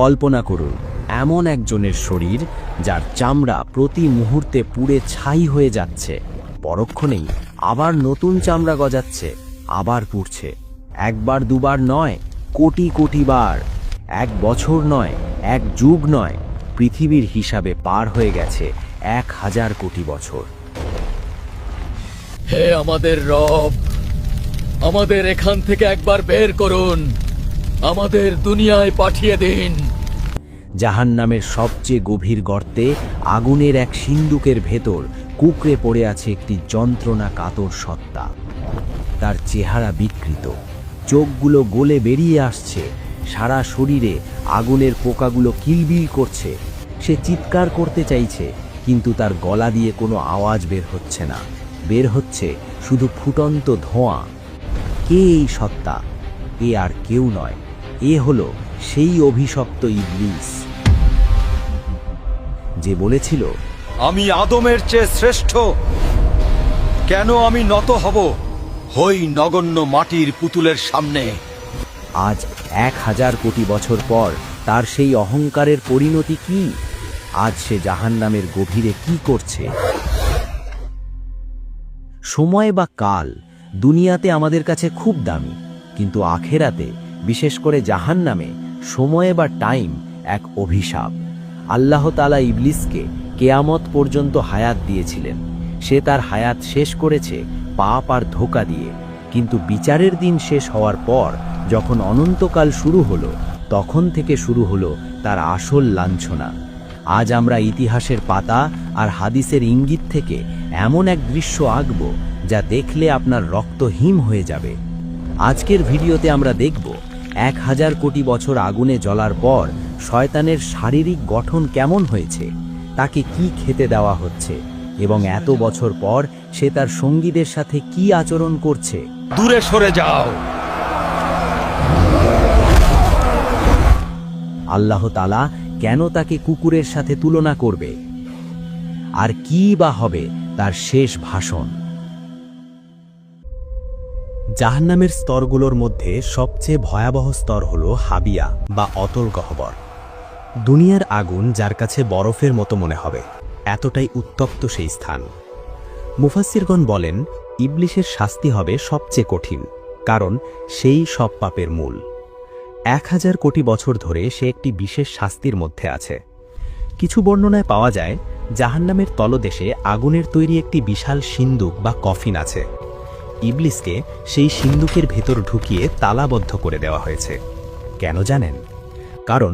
কল্পনা করুন এমন একজনের শরীর যার চামড়া প্রতি মুহূর্তে পুড়ে ছাই হয়ে যাচ্ছে, পরক্ষণেই আবার নতুন চামড়া গজাচ্ছে, আবার পুড়ছে। একবার দুবার নয়, কোটি কোটি বার। 1 বছর নয়, 1 যুগ নয়, পৃথিবীর হিসাবে পার হয়ে গেছে 1000 কোটি বছর। হে আমাদের রব, আমাদের এখান থেকে একবার বের করুন, আমাদের দুনিয়ায় পাঠিয়ে দিন। জাহান্নামের সবচেয়ে গভীর গর্তে আগুনের এক সিন্দুকের ভেতর কুঁকড়ে পড়ে আছে একটি যন্ত্রণা কাতর সত্তা। তার চেহারা বিকৃত, চোখগুলো গলে বেরিয়ে আসছে, সারা শরীরে আগুনের পোকাগুলো কিলবিল করছে। সে চিৎকার করতে চাইছে, কিন্তু তার গলা দিয়ে কোনো আওয়াজ বের হচ্ছে না, বের হচ্ছে শুধু ফুটন্ত ধোঁয়া। কে এই সত্তা? এ আর কেউ নয়, এ হলো সেই অভিশপ্ত ইবলিস যে বলেছিল, আমি আদমের চেয়ে শ্রেষ্ঠ। কেন আমি নত হব হই নগণ্য মাটির পুতুলের সামনে? আজ 1000 কোটি বছর পর তার সেই অহংকারের পরিণতি কি? আজ সে জাহান্নামের গভীরে কি করছে? সময় বা কাল দুনিয়াতে আমাদের কাছে খুব দামি, কিন্তু আখেরাতে, বিশেষ করে জাহান্নামে, সময় বা টাইম এক অভিশাপ। আল্লাহ তাআলা ইবলিসকে কেয়ামত পর্যন্ত হায়াত দিয়েছিলেন। সে তার হায়াত শেষ করেছে পাপ আর ধোঁকা দিয়ে, কিন্তু বিচারের দিন শেষ হওয়ার পর যখন অনন্তকাল শুরু হলো, তখন থেকে শুরু হলো তার আসল লাঞ্ছনা। আজ আমরা ইতিহাসের পাতা আর হাদিসের ইঙ্গিত থেকে এমন এক দৃশ্য আঁকব যা দেখলে আপনার রক্ত হিম হয়ে যাবে। আজকের ভিডিওতে আমরা দেখব 1000 কোটি বছর আগুনে জ্বলার পর শয়তানের শারীরিক গঠন কেমন হয়েছে, তাকে কি খেতে দেওয়া হচ্ছে, এবং এত বছর পর সে তার সঙ্গীদের সাথে কি আচরণ করছে। দূরে সরে যাও। আল্লাহ তাআলা কেন তাকে কুকুরের সাথে তুলনা করবে? আর কি বা হবে তার শেষ ভাষণ? জাহান্নামের স্তরগুলোর মধ্যে সবচেয়ে ভয়াবহ স্তর হল হাবিয়া বা অতল গহ্বর। দুনিয়ার আগুন যার কাছে বরফের মতো মনে হবে, এতটাই উত্তপ্ত সেই স্থান। মুফাসসিরগণ বলেন, ইবলিসের শাস্তি হবে সবচেয়ে কঠিন, কারণ সেই সব পাপের মূল। 1000 কোটি বছর ধরে সে একটি বিশেষ শাস্তির মধ্যে আছে। কিছু বর্ণনায় পাওয়া যায় জাহান্নামের তলদেশে আগুনের তৈরি একটি বিশাল সিন্দুক বা কফিন আছে। ইবলিসকে সেই সিন্দুকের ভেতর ঢুকিয়ে তালাবদ্ধ করে দেওয়া হয়েছে। কেন জানেন? কারণ